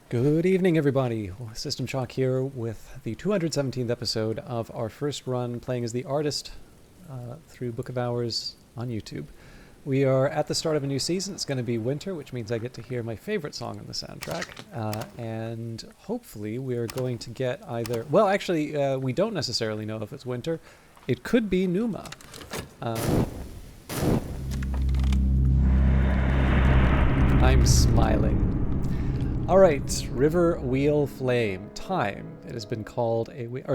Good evening, everybody. System Shock here with the 217th episode of our first run playing as the artist through Book of Hours on YouTube. We are at the start of a new season. It's going to be winter, which means I get to hear my favorite song on the soundtrack. And hopefully we are going to get either... Well, actually, we don't necessarily know if it's winter. It could be Numa. I'm smiling. All right, River Wheel Flame. Time. It has been called a wheel,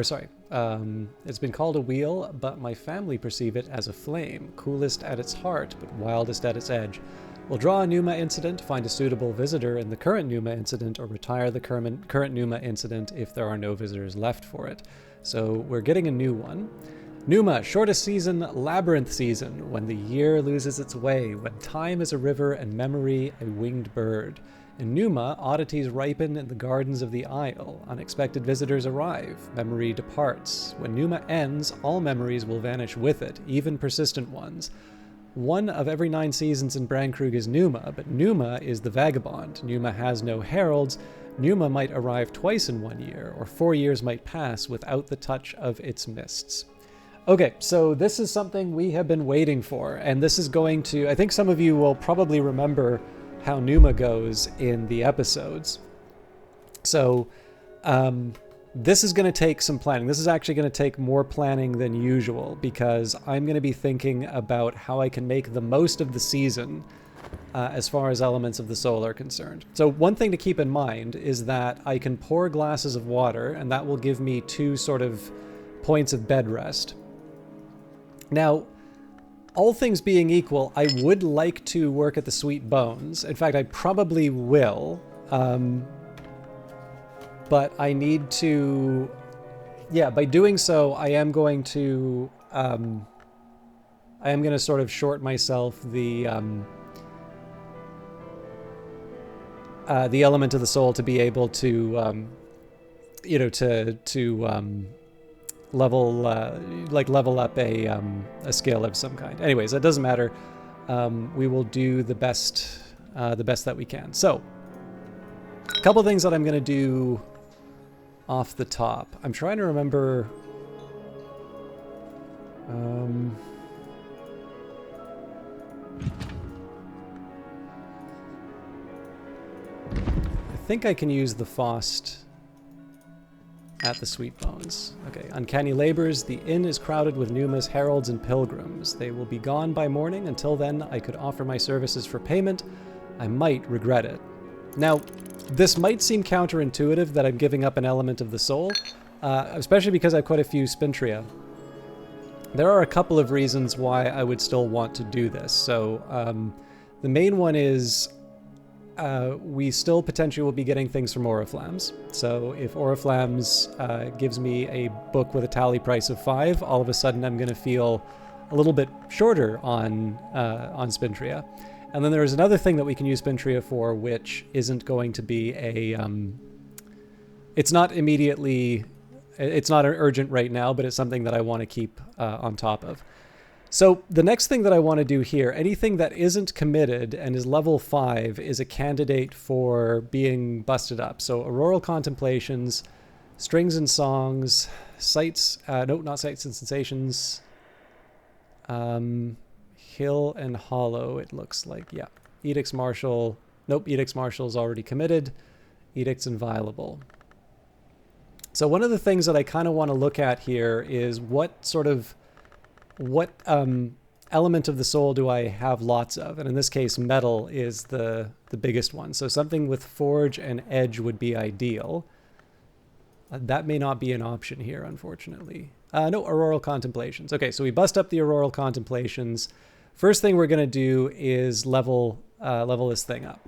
it's been called a wheel, but my family perceive it as a flame, coolest at its heart, but wildest at its edge. We'll draw a Numa incident, find a suitable visitor in the current Numa incident, or retire the current Numa incident if there are no visitors left for it. So we're getting a new one. Numa, shortest season, labyrinth season, when the year loses its way, when time is a river and memory a winged bird. In Numa, oddities ripen in the gardens of the Isle. Unexpected visitors arrive. Memory departs. When Numa ends, all memories will vanish with it, even persistent ones. One of every 9 seasons in Brandkrug is Numa, but Numa is the vagabond. Numa has no heralds. Numa might arrive twice in 1 year, or 4 years might pass without the touch of its mists. Okay, so this is something we have been waiting for, and this is going to... I think some of you will probably remember how Numa goes in the episodes. So this is going to take some planning. This is actually going to take more planning than usual because I'm going to be thinking about how I can make the most of the season as far as elements of the soul are concerned. So one thing to keep in mind is that I can pour glasses of water and that will give me 2 sort of points of bed rest. Now, all things being equal, I would like to work at the Sweet Bones. In fact, I probably will. But I need to... Yeah, by doing so, I am going to sort of short myself the element of the soul to be able to, level up a skill of some kind. Anyways, that doesn't matter. We will do the best that we can. So, a couple things that I'm going to do off the top. I'm trying to remember. I think I can use the Faust at the Sweet Bones. Okay, Uncanny Labors. The inn is crowded with Numa's heralds and pilgrims. They will be gone by morning. Until then, I could offer my services for payment. I might regret it. Now, this might seem counterintuitive that I'm giving up an element of the soul, especially because I have quite a few Spintria. There are a couple of reasons why I would still want to do this. So, the main one is we still potentially will be getting things from Oriflammes. So if Oriflammes gives me a book with a tally price of 5, all of a sudden I'm going to feel a little bit shorter on Spintria. And then there's another thing that we can use Spintria for, which isn't going to be a... it's not immediately... It's not urgent right now, but it's something that I want to keep on top of. So the next thing that I want to do here, anything that isn't committed and is level 5 is a candidate for being busted up. So Auroral Contemplations, Strings and Songs, Sights, not Sights and Sensations, Hill and Hollow, it looks like, yeah. Edicts Martial, nope, Edicts Martial is already committed. Edicts Inviolable. So one of the things that I kind of want to look at here is what element of the soul do I have lots of? And in this case, metal is the biggest one. So something with forge and edge would be ideal. That may not be an option here, unfortunately. No, Auroral Contemplations. Okay, so we bust up the Auroral Contemplations. First thing we're going to do is level this thing up.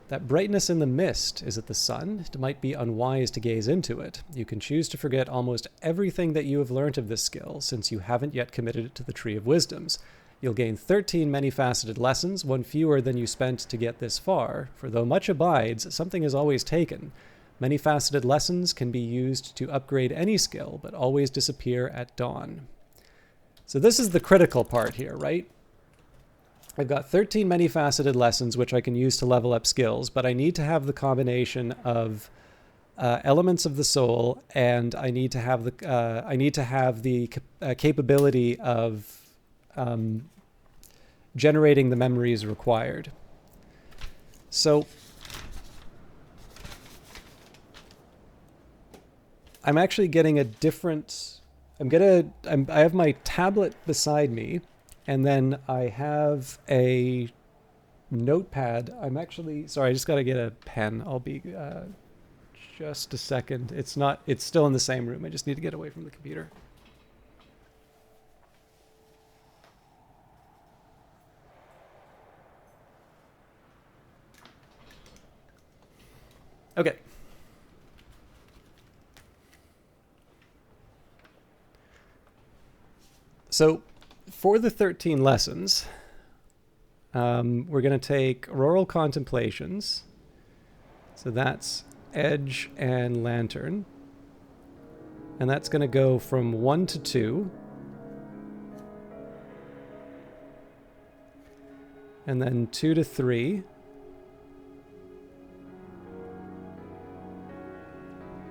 That brightness in the mist, is it the sun? It might be unwise to gaze into it. You can choose to forget almost everything that you have learnt of this skill, since you haven't yet committed it to the Tree of Wisdoms. You'll gain 13 many-faceted lessons, 1 fewer than you spent to get this far, for though much abides, something is always taken. Many-faceted lessons can be used to upgrade any skill, but always disappear at dawn. So this is the critical part here, right? I've got 13 many-faceted lessons which I can use to level up skills, but I need to have the combination of elements of the soul, and I need to have the capability of generating the memories required. So I'm actually getting a different. I have my tablet beside me, and then I have a notepad. I'm actually sorry. I just got to get a pen. I'll be just a second. It's still in the same room. I just need to get away from the computer. Okay. So for the 13 lessons, we're going to take Auroral Contemplations. So that's Edge and Lantern. And that's going to go from 1 to 2. And then 2 to 3.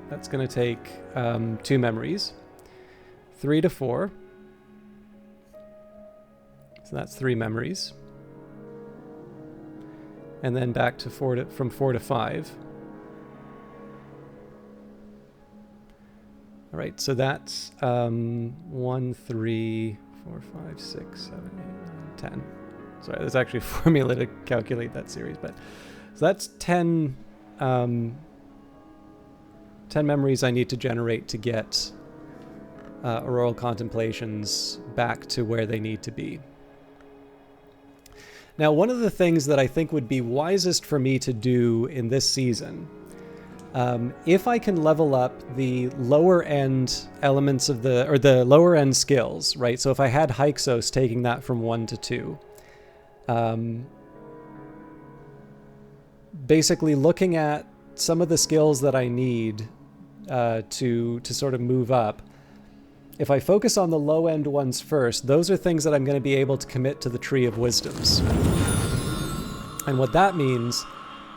That's going to take 2 memories. 3 to 4. So that's 3 memories. And then back to from 4 to 5. All right, so that's 1, 3, 4, 5, 6, 7, 8, 9, 10. Sorry, there's actually a formula to calculate that series, but so that's 10 memories I need to generate to get Auroral Contemplations back to where they need to be. Now, one of the things that I think would be wisest for me to do in this season, if I can level up the lower end elements of the lower end skills, right? So if I had Hyksos taking that from 1 to 2, basically looking at some of the skills that I need to sort of move up. If I focus on the low end ones first, those are things that I'm going to be able to commit to the Tree of Wisdoms. And what that means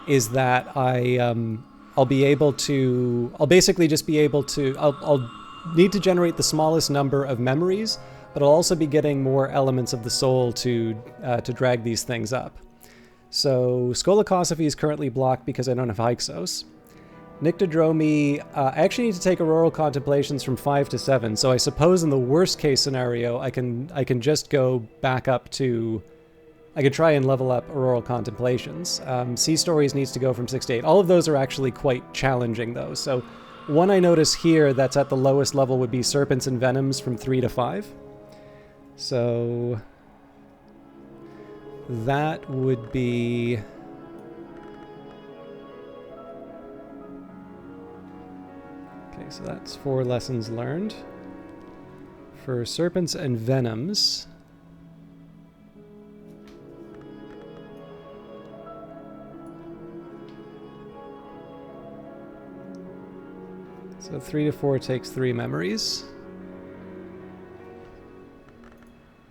is that I'll basically just be able to, I'll need to generate the smallest number of memories, but I'll also be getting more elements of the soul to drag these things up. So Skolakosophy is currently blocked because I don't have Hyksos. Nyctodromy, I actually need to take Auroral Contemplations from 5 to 7, so I suppose in the worst case scenario, I can just go back up to, I could try and level up Auroral Contemplations. Sea Stories needs to go from 6 to 8. All of those are actually quite challenging though, so one I notice here that's at the lowest level would be Serpents and Venoms from 3 to 5. So that would be... Okay, so that's 4 lessons learned. For Serpents and Venoms, so 3 to 4 takes 3 memories.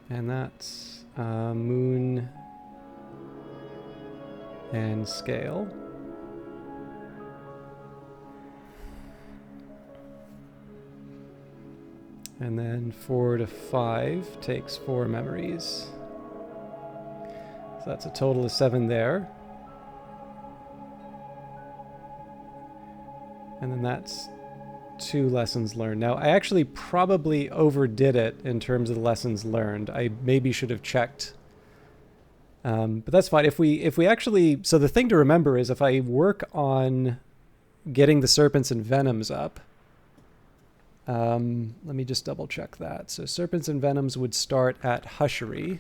And that's Moon and Scale. And then 4 to 5 takes 4 memories. So that's a total of 7 there. And then that's 2 lessons learned. Now, I actually probably overdid it in terms of the lessons learned. I maybe should have checked. But that's fine. If we actually... So the thing to remember is if I work on getting the Serpents and Venoms up, let me just double check that. So Serpents and Venoms would start at Hushery.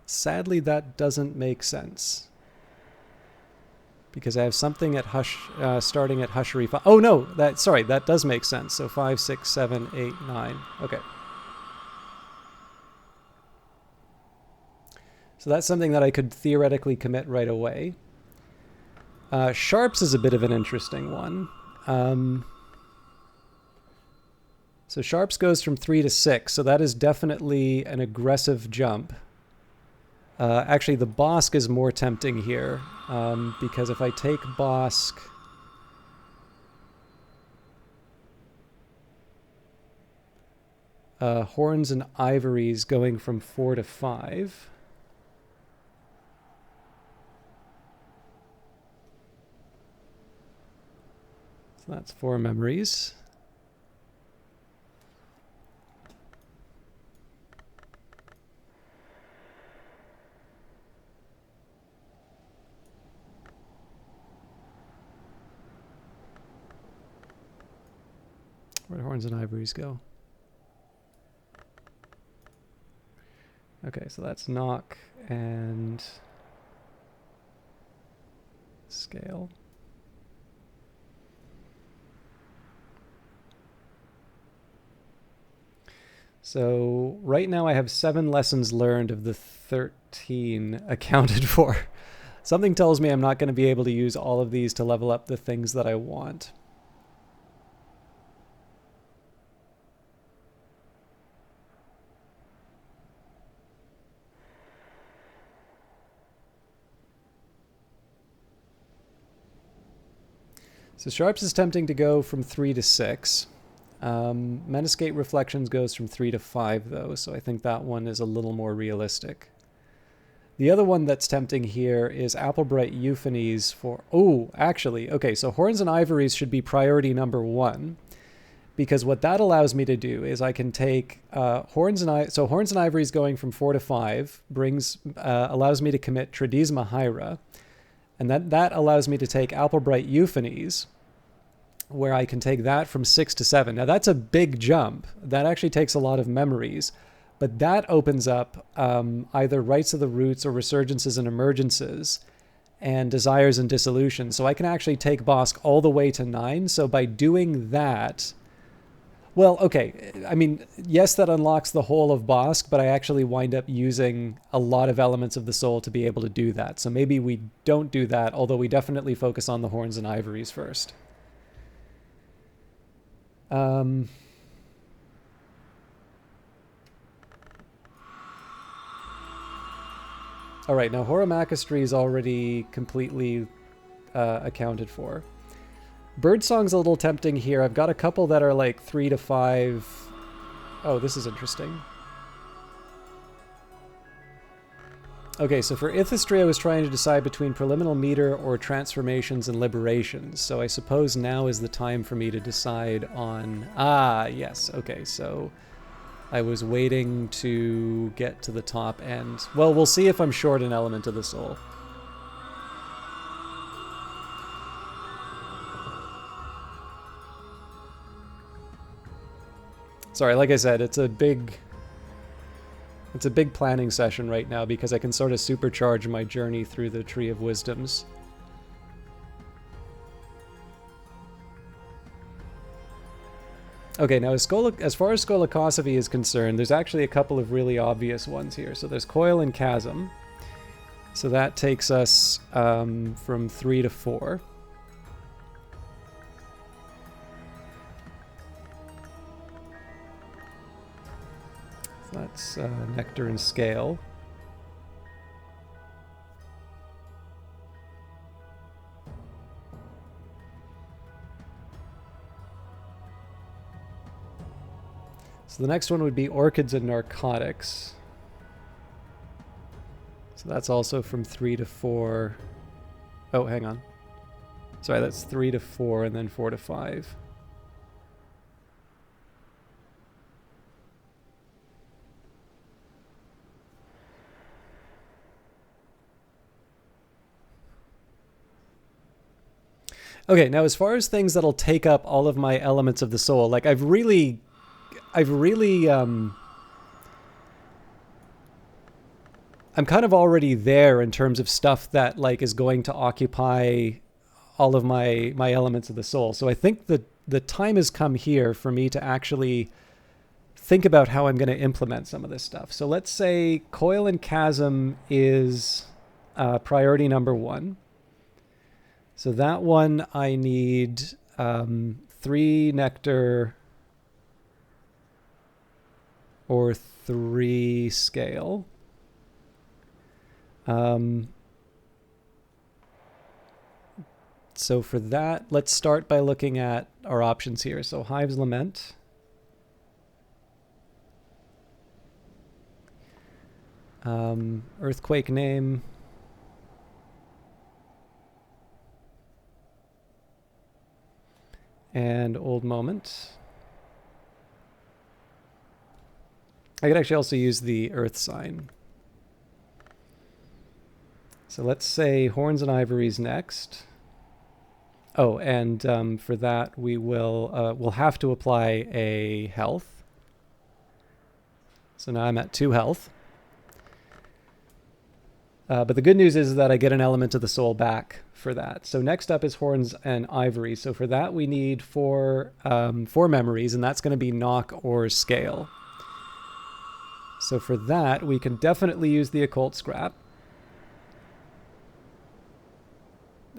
Sadly, that doesn't make sense. Because I have something at starting at Hushery. Oh no, that does make sense. So 5, 6, 7, 8, 9. Okay. So that's something that I could theoretically commit right away. Sharps is a bit of an interesting one. So Sharps goes from 3 to 6, so that is definitely an aggressive jump. Actually, the Bosk is more tempting here, because if I take Bosk... Horns and Ivories going from 4 to 5. So that's 4 memories. Where'd Horns and Ivories go? Okay, so that's knock and scale. So right now I have 7 lessons learned of the 13 accounted for. Something tells me I'm not going to be able to use all of these to level up the things that I want. So Sharps is tempting to go from 3 to 6. Metascape Reflections goes from 3 to 5, though, so I think that one is a little more realistic. The other one that's tempting here is Applebright Euphonies for... Oh, actually, okay, so Horns and Ivories should be priority number 1, because what that allows me to do is I can take Horns and Ivories going from 4 to 5 allows me to commit Tradisma Hyra, and that allows me to take Applebright Euphonies, where I can take that from 6 to 7. Now that's a big jump. That actually takes a lot of memories, but that opens up either Rites of the Roots or Resurgences and Emergences and Desires and Dissolution. So I can actually take Bosk all the way to 9. So by doing that, well, okay, I mean, yes, that unlocks the whole of Bosk, but I actually wind up using a lot of elements of the soul to be able to do that. So maybe we don't do that, although we definitely focus on the Horns and Ivories first. All right, now Horamakastri is already completely accounted for. Birdsong's a little tempting here. I've got a couple that are like 3 to 5. Oh, this is interesting. Okay, so for Ithistry, I was trying to decide between Preliminal Meter or Transformations and Liberations. So I suppose now is the time for me to decide on... Ah, yes. Okay, so I was waiting to get to the top end. Well, we'll see if I'm short an element of the soul. Sorry, like I said, it's a big planning session right now because I can sort of supercharge my journey through the Tree of Wisdoms. Okay, now as far as Skolakosophy is concerned, there's actually a couple of really obvious ones here. So there's Coil and Chasm. So that takes us from 3 to 4. That's Nectar and Scale. So the next one would be Orchids and Narcotics. So that's also from 3 to 4. Oh, hang on. Sorry, that's 3 to 4 and then 4 to 5. Okay, now as far as things that'll take up all of my elements of the soul, like I'm kind of already there in terms of stuff that like is going to occupy all of my elements of the soul. So I think that the time has come here for me to actually think about how I'm going to implement some of this stuff. So let's say Coil and Chasm is priority number 1. So that one I need 3 nectar or 3 scale. So for that, let's start by looking at our options here. So Hive's Lament. Earthquake Name. And Old Moment. I could actually also use the Earth sign. So let's say Horns and Ivories next. Oh, and for that we will we'll have to apply a health. So now I'm at 2 health. But the good news is that I get an element of the soul back for that. So next up is Horns and Ivory. So for that we need 4 memories, and that's going to be Knock or Scale. So for that we can definitely use the Occult Scrap.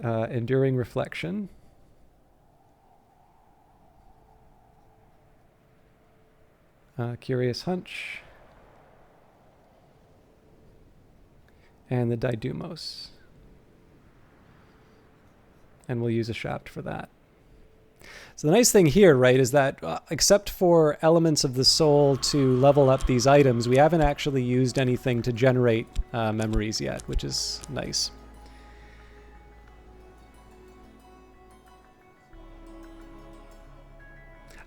Enduring Reflection. Curious Hunch. And the Didymos. And we'll use a Shaft for that. So the nice thing here, right, is that except for elements of the soul to level up these items, we haven't actually used anything to generate memories yet, which is nice.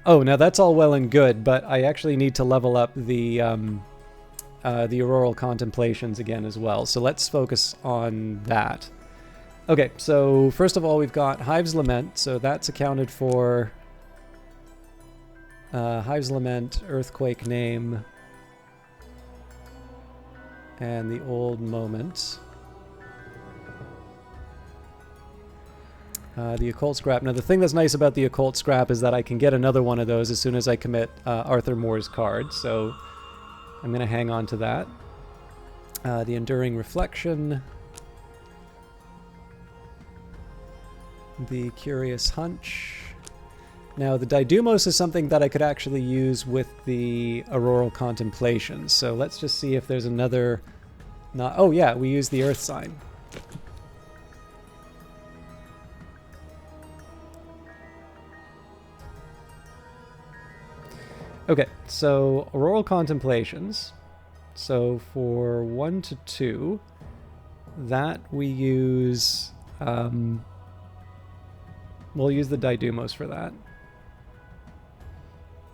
Oh, now that's all well and good, but I actually need to level up the Auroral Contemplations again as well. So let's focus on that. Okay, so first of all, we've got Hive's Lament. So that's accounted for. Hive's Lament, Earthquake Name, and the Old Moment. The Occult Scrap. Now, the thing that's nice about the Occult Scrap is that I can get another one of those as soon as I commit Arthur Moore's card. So I'm going to hang on to that. The Enduring Reflection. The Curious Hunch. Now, the Didymos is something that I could actually use with the Auroral Contemplations. So let's just see if there's another... Oh, yeah, we use the Earth sign. Okay, so Auroral Contemplations. So for 1 to 2, that we use... we'll use the Didymos for that.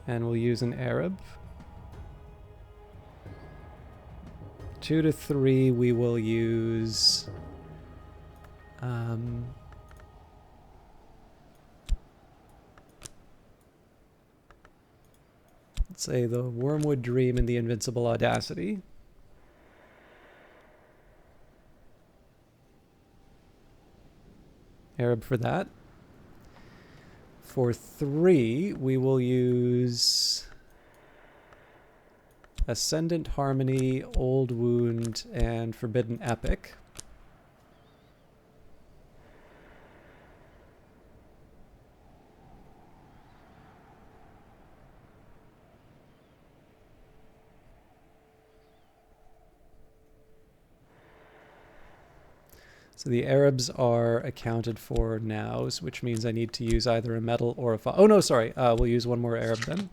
And we'll use an Arab. 2 to 3, we will use... let's say the Wormwood Dream and the Invincible Audacity. Arab for that. For 3, we will use Ascendant Harmony, Old Wound, and Forbidden Epic. So the Arabs are accounted for nows, which means I need to use either a metal or a... Oh, no, sorry. We'll use one more Arab then.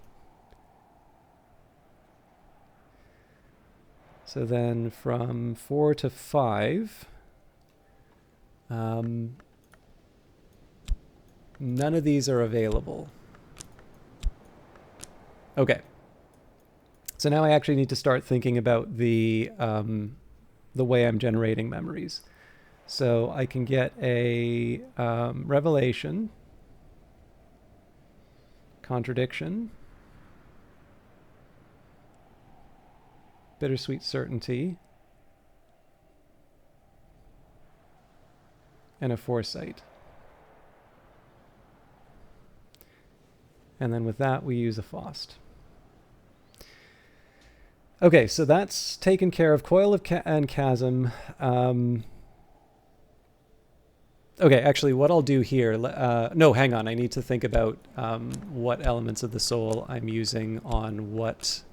So then from 4 to 5, none of these are available. Okay. So now I actually need to start thinking about the way I'm generating memories. So I can get a Revelation, Contradiction, Bittersweet Certainty, and a Foresight. And then with that, we use a Faust. Okay, so that's taken care of. Coil of and Chasm. Okay, actually, what I'll do here... no, hang on. I need to think about what elements of the soul I'm using on what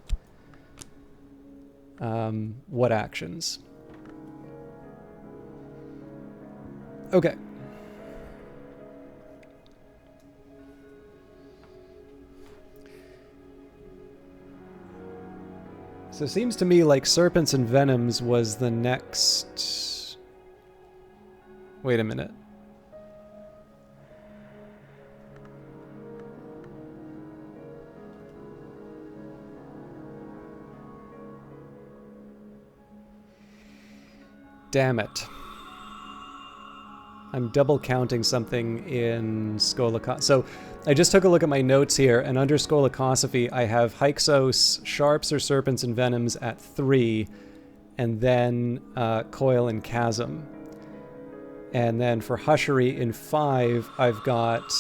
actions. Okay. So it seems to me like Serpents and Venoms was the next... Wait a minute. Damn it. I'm double counting something in Skolakosophy. So I just took a look at my notes here, and under Skolakosophy, I have Hyksos, Sharps or Serpents and Venoms at 3, and then Coil and Chasm. And then for Hushery in 5, I've got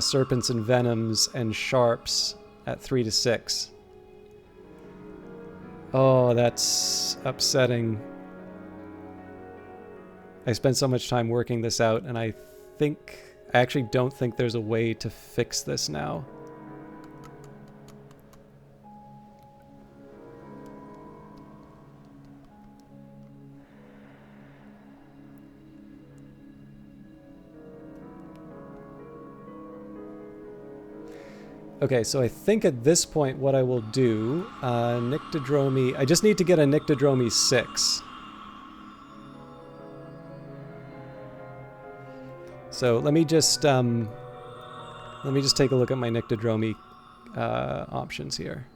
Serpents and Venoms and Sharps at 3 to 6. Oh, that's upsetting. I spent so much time working this out, and I actually don't think there's a way to fix this now. Okay, so I think at this point what I will do, Nyctodromy, I just need to get a Nyctodromy 6. So let me just take a look at my Nyctodromy options here.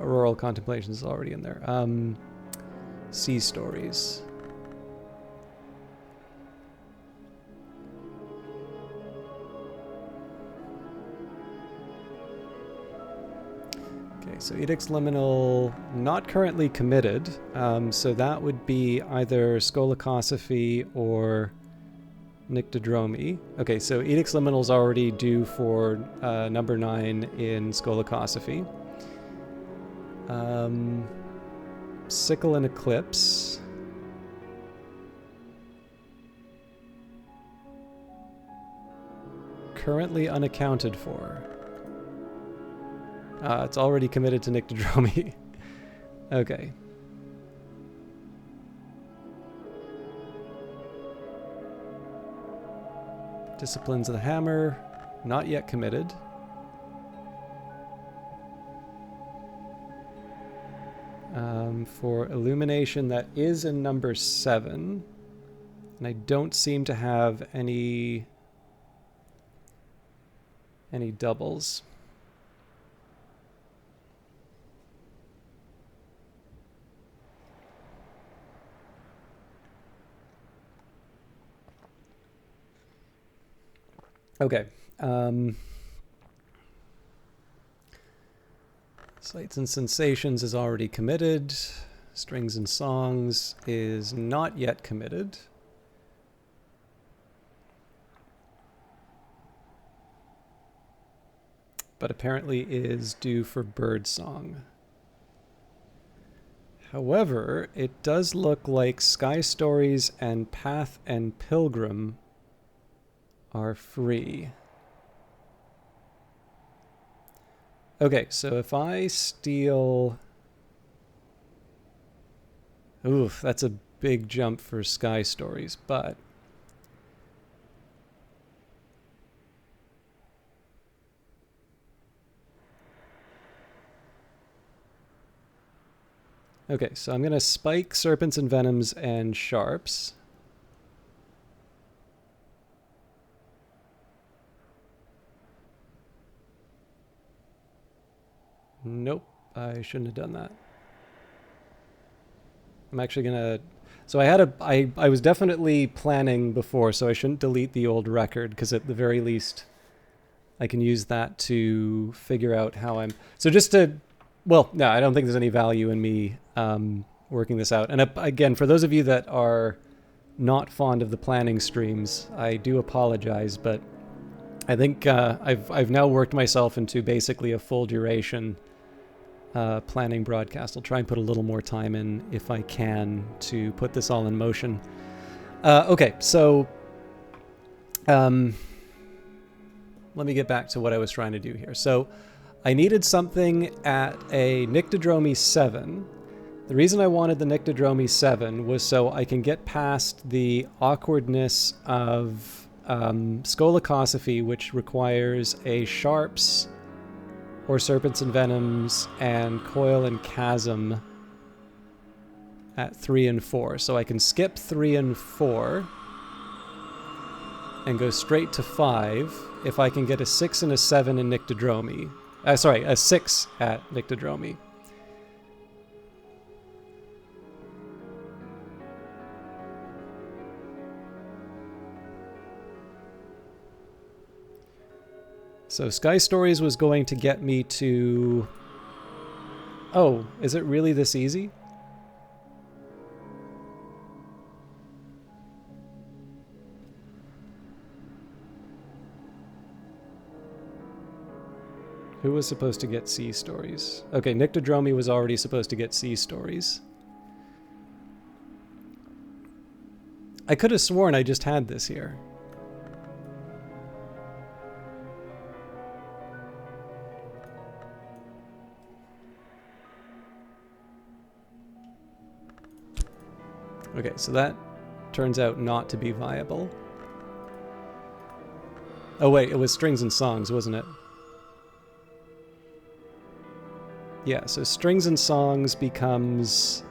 Auroral Contemplations is already in there. Sea Stories. So Edicts Liminal, not currently committed, so that would be either Skolakosophy or Nyctodromy. Okay, so Edicts Liminal is already due for number 9 in Skolakosophy. Sickle and Eclipse. Currently unaccounted for. It's already committed to Nyctodromy. Okay. Disciplines of the Hammer, not yet committed. For Illumination, that is in number 7. And I don't seem to have any doubles. Okay. Sights and Sensations is already committed. Strings and Songs is not yet committed. But apparently is due for Birdsong. However, it does look like Sky Stories and Path and Pilgrim are free. Okay, so if I steal... Oof, that's a big jump for Sky Stories, but... Okay, so I'm going to spike Serpents and Venoms and Sharps. Nope, I shouldn't have done that. I'm actually gonna... So I was definitely planning before, so I shouldn't delete the old record, because at the very least I can use that to figure out how I'm... So just to... Well, no, I don't think there's any value in me working this out. And again, for those of you that are not fond of the planning streams. I do apologize, but I think I've now worked myself into basically a full duration planning broadcast. I'll try and put a little more time in if I can to put this all in motion. Okay, so let me get back to what I was trying to do here. So I needed something at a Nyctodromy 7. The reason I wanted the Nyctodromy 7 was so I can get past the awkwardness of Scolacosophy, which requires a Sharps or Serpents and Venoms and Coil and Chasm at 3 and 4. So I can skip 3 and 4 and go straight to 5 if I can get a 6 and a 7 in Nyctodromy. Sorry, a 6 at Nyctodromy. So Sky Stories was going to get me to... Oh, is it really this easy? Who was supposed to get Sea Stories? Okay, Nyctodromy was already supposed to get Sea Stories. I could have sworn I just had this here. Okay, so that turns out not to be viable. Oh wait, it was Strings and Songs, wasn't it? Yeah, so Strings and Songs becomes...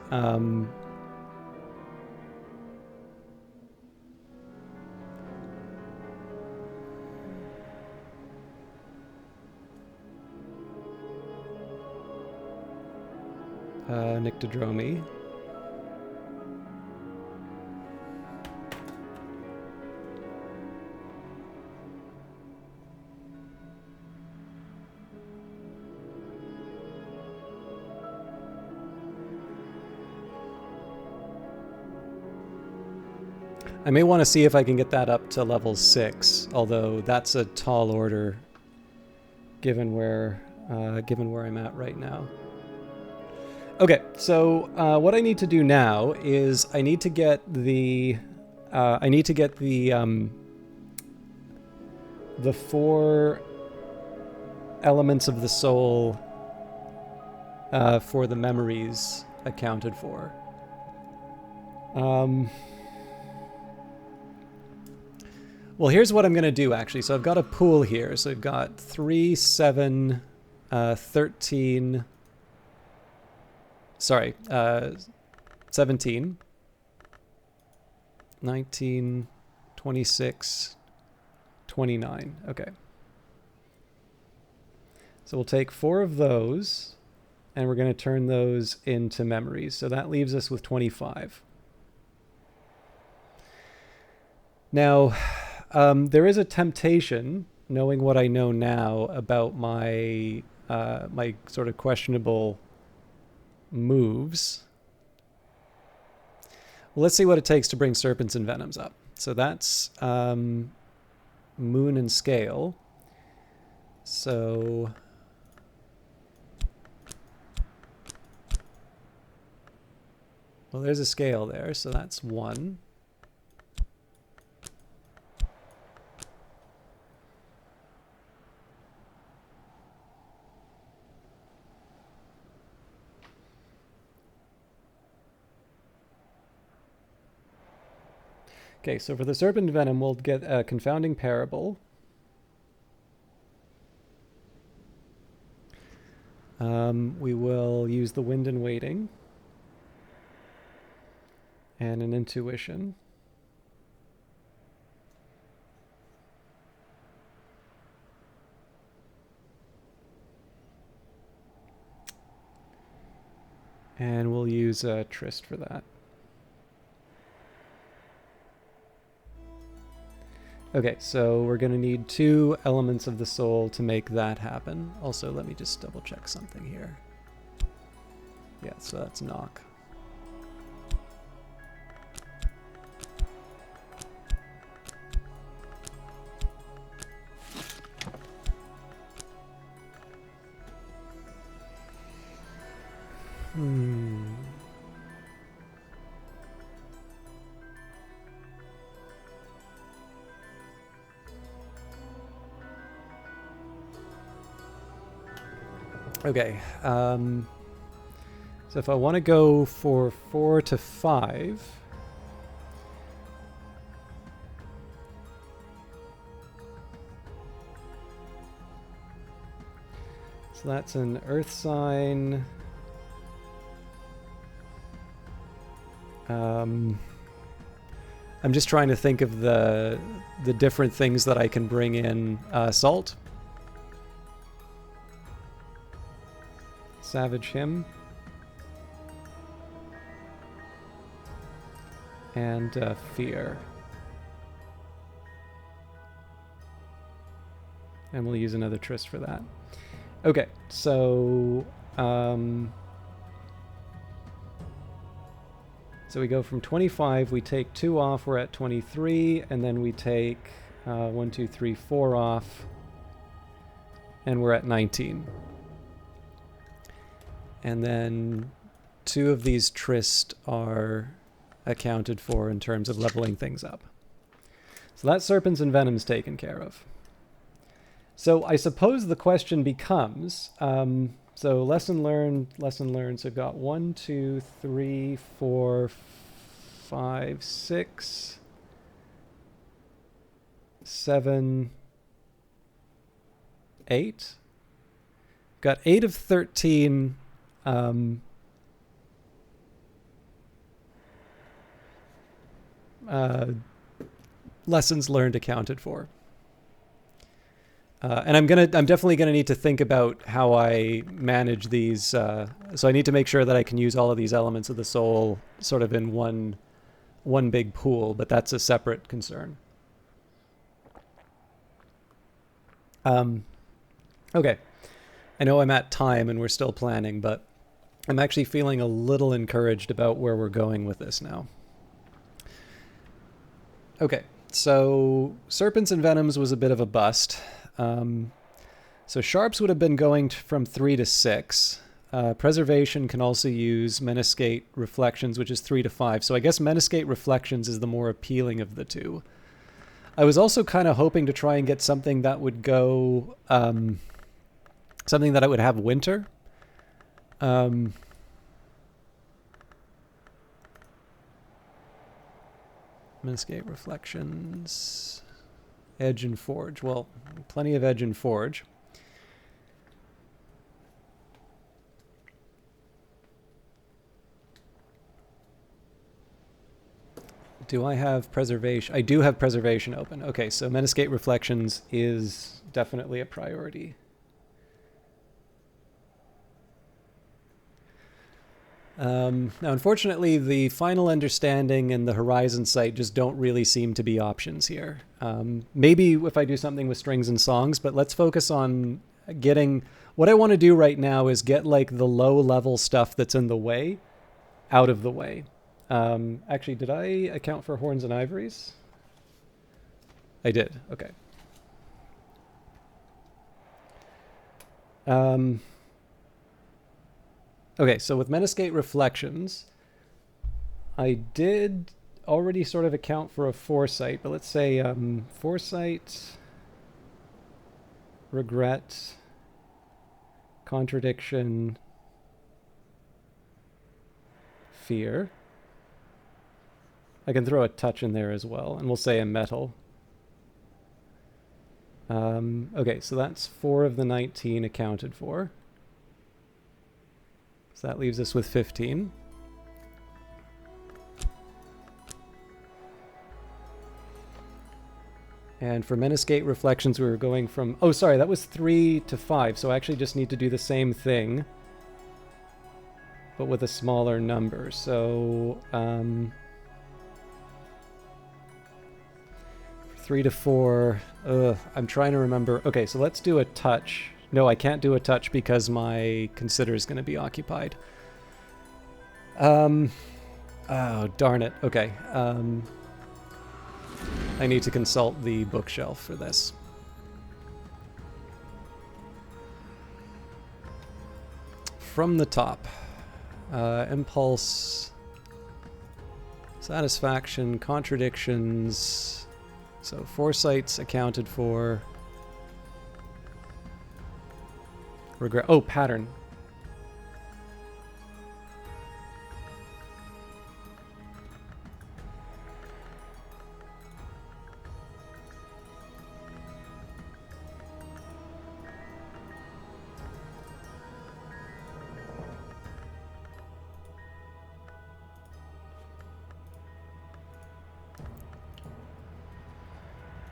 Nyctodromy. I may want to see if I can get that up to level 6, although that's a tall order given where I'm at right now. Okay, so what I need to do now is I need to get the 4 elements of the soul for the memories accounted for. Well, here's what I'm going to do, actually. So I've got a pool here. So I've got 3, 7, 13... Sorry, 17, 19, 26, 29. Okay. So we'll take 4 of those, and we're going to turn those into memories. So that leaves us with 25. Now, there is a temptation, knowing what I know now about my my sort of questionable moves. Well, let's see what it takes to bring Serpents and Venoms up. So that's Moon and Scale. So well, there's a scale there, so that's 1. Okay, so for the Serpent Venom, we'll get a Confounding Parable. We will use the Wind and Waiting. And an Intuition. And we'll use Tryst for that. Okay, so we're going to need 2 elements of the soul to make that happen. Also, let me just double check something here. Yeah, so that's knock. Okay. So if I want to go for 4 to 5... So that's an earth sign. I'm just trying to think of the different things that I can bring in. Salt. Savage Hymn. And Fear. And we'll use another Tryst for that. Okay, so so we go from 25, we take 2 off, we're at 23, and then we take 1, 2, 3, 4 off, and we're at 19. And then 2 of these Tryst are accounted for in terms of leveling things up. So that Serpents and Venom's taken care of. So I suppose the question becomes, so lesson learned. So I've got 1, 2, 3, 4, 5, 6, 7, 8. Got 8 of 13 lessons learned accounted for. And I'm definitely gonna need to think about how I manage these. So I need to make sure that I can use all of these elements of the soul sort of in one big pool, but that's a separate concern. Okay, I know I'm at time and we're still planning, but I'm actually feeling a little encouraged about where we're going with this now. Okay, so Serpents and Venoms was a bit of a bust. So Sharps would have been going from 3 to 6. Preservation can also use Meniscate Reflections, which is 3 to 5. So I guess Meniscate Reflections is the more appealing of the two. I was also kind of hoping to try and get something that would go, something that I would have Winter. Meniscate Reflections... Edge and Forge. Well, plenty of Edge and Forge. Do I have Preservation? I do have Preservation open. Okay, so Meniscate Reflections is definitely a priority. Now, unfortunately, the Final Understanding and the Horizon Sight just don't really seem to be options here. Maybe if I do something with Strings and Songs, but let's focus on getting... What I want to do right now is get, like, the low-level stuff that's in the way out of the way. Actually, did I account for Horns and Ivories? I did. Okay. Okay, so with Meniscate Reflections, I did already sort of account for a Foresight, but let's say Foresight, Regret, Contradiction, Fear. I can throw a Touch in there as well, and we'll say a Metal. Okay, so that's 4 of the 19 accounted for. So that leaves us with 15. And for Meniscate Reflections, we were going from... Oh, sorry, that was 3 to 5. So I actually just need to do the same thing, but with a smaller number. So 3 to 4. I'm trying to remember. Okay, so let's do a Touch. No, I can't do a Touch because my Consider is going to be occupied. Oh, darn it. Okay. I need to consult the bookshelf for this. From the top. Impulse. Satisfaction. Contradictions. So Foresight's accounted for. Regret. Oh, pattern.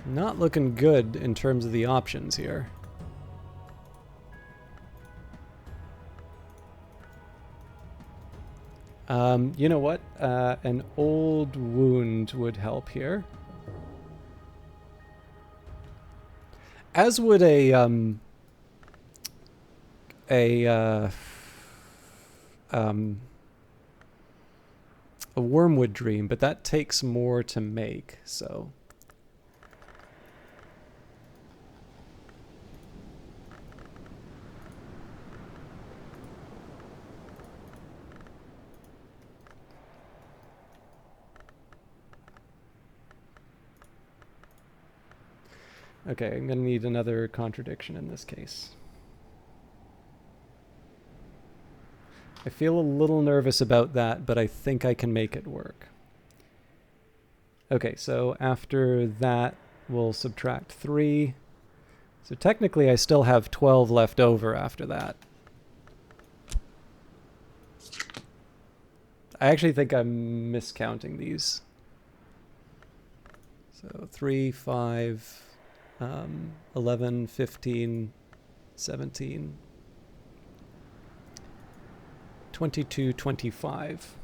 Not looking good in terms of the options here. You know what? An old wound would help here. As would a wormwood dream, but that takes more to make, so. Okay, I'm going to need another contradiction in this case. I feel a little nervous about that, but I think I can make it work. Okay, so after that, we'll subtract 3. So technically, I still have 12 left over after that. I actually think I'm miscounting these. So 3, 5... 11, 15, 17, 22, 25.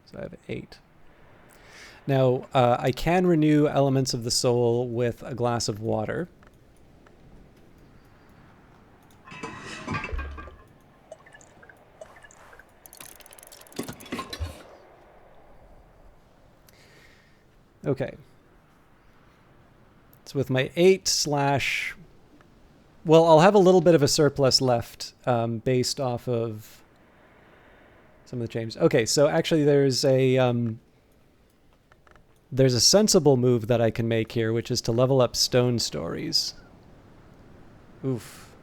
So I have 8. Now, I can renew elements of the soul with a glass of water. Okay. So with my 8 / well, I'll have a little bit of a surplus left based off of some of the changes. Okay, so actually there's a sensible move that I can make here, which is to level up stone stories. Oof.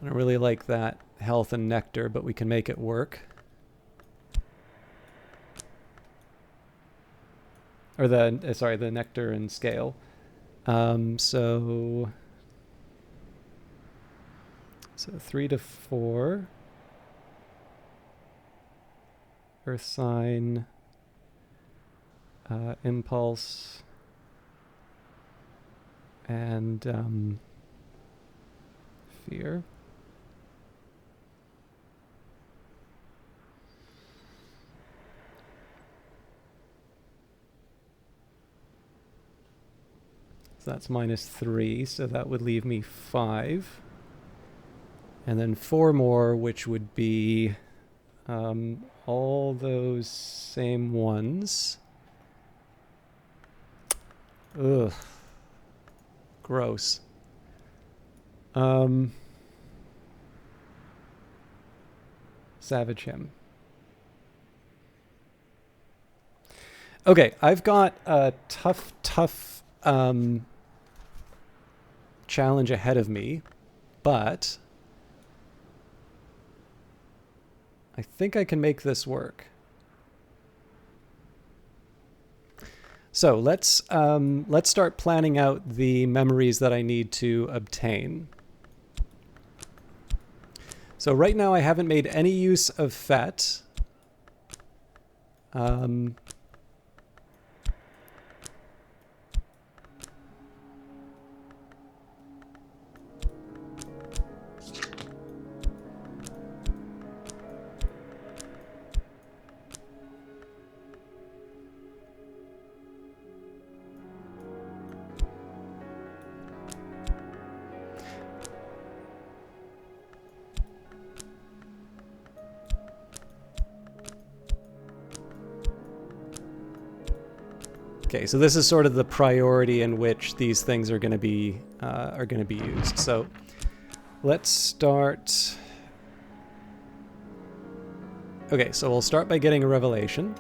I don't really like that health and nectar, but we can make it work. Or the nectar and scale. So 3 to 4. Earth sign, impulse, and fear. So that's -3, so that would leave me 5. And then 4 more, which would be all those same ones. Ugh. Gross. Savage him. Okay, I've got a tough challenge ahead of me, but I think I can make this work. So let's start planning out the memories that I need to obtain. So right now I haven't made any use of FET. Okay, so this is sort of the priority in which these things are going to be used. So let's start. Okay, so we'll start by getting a revelation.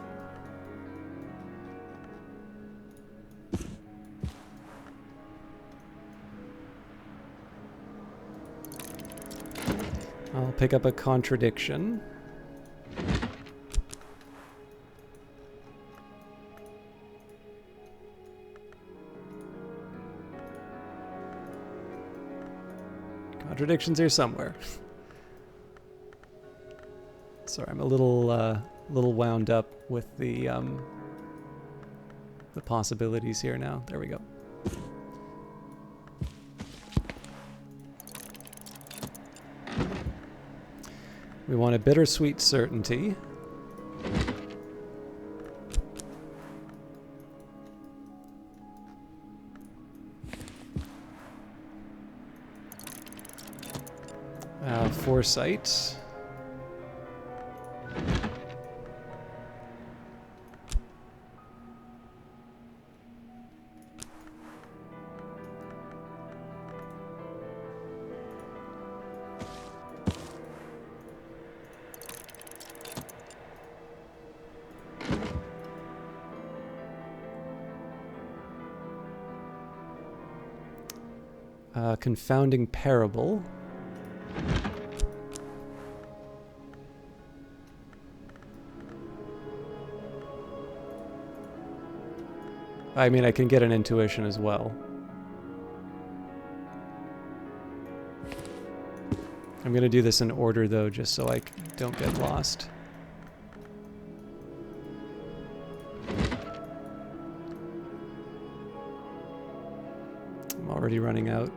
pick up a contradiction. Contradictions here somewhere. Sorry, I'm a little wound up with the possibilities here now. There we go. We want a bittersweet certainty. Foresight. Confounding parable. I mean, I can get an intuition as well. I'm going to do this in order, though, just so I don't get lost. I'm already running out.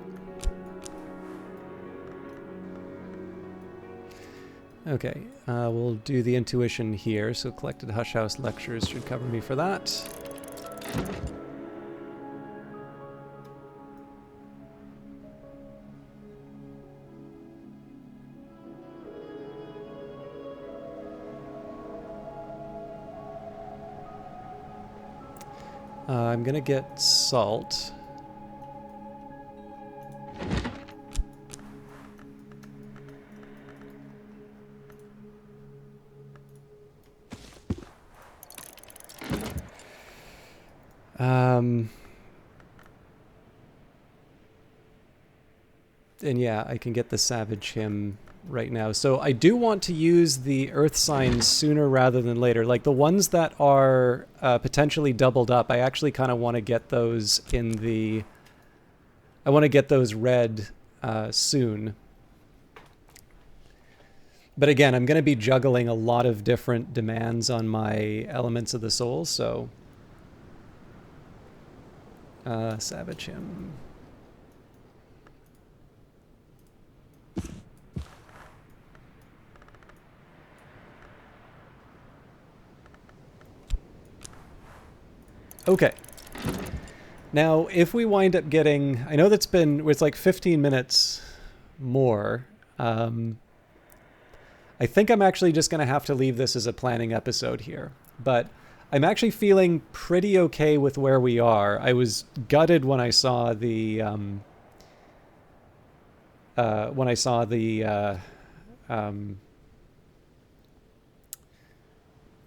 Okay, we'll do the intuition here, so collected Hush House lectures should cover me for that. I'm gonna get salt. And yeah, I can get the Savage Hymn right now. So I do want to use the Earth signs sooner rather than later. Like the ones that are potentially doubled up, I actually kind of want to get those in the... I want to get those read soon. But again, I'm going to be juggling a lot of different demands on my elements of the soul, so... Savage Hymn. Okay. Now, if we wind up getting... I know it's like 15 minutes more. I think I'm actually just going to have to leave this as a planning episode here. But I'm actually feeling pretty okay with where we are. I was gutted when I saw the...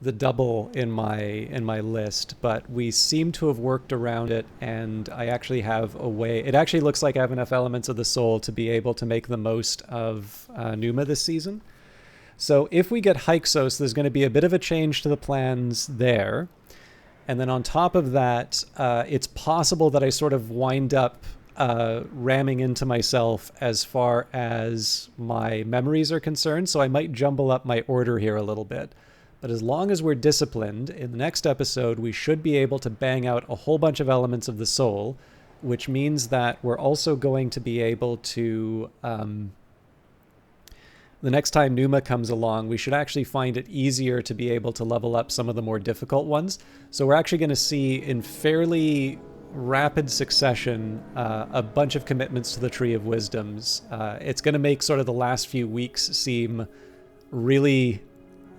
the double in my list, but we seem to have worked around it, and I actually have a way. It actually looks like I have enough elements of the soul to be able to make the most of Numa this season. So if we get Hyksos, there's going to be a bit of a change to the plans there. And then on top of that, it's possible that I sort of wind up ramming into myself as far as my memories are concerned. So I might jumble up my order here a little bit. But as long as we're disciplined, in the next episode, we should be able to bang out a whole bunch of elements of the soul, which means that we're also going to be able to... the next time Numa comes along, we should actually find it easier to be able to level up some of the more difficult ones. So we're actually going to see in fairly rapid succession a bunch of commitments to the Tree of Wisdoms. It's going to make sort of the last few weeks seem really...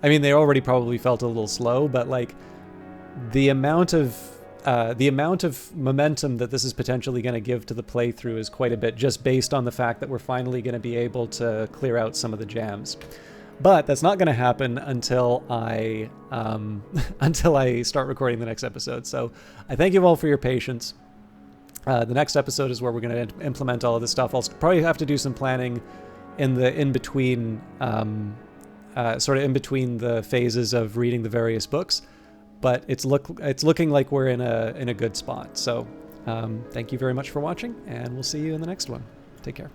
I mean, they already probably felt a little slow, but like the amount of momentum that this is potentially going to give to the playthrough is quite a bit, just based on the fact that we're finally going to be able to clear out some of the jams. But that's not going to happen until I start recording the next episode. So I thank you all for your patience. The next episode is where we're going to implement all of this stuff. I'll probably have to do some planning in between, sort of in between the phases of reading the various books, but it's looking like we're in a good spot. So thank you very much for watching, and we'll see you in the next one. Take care.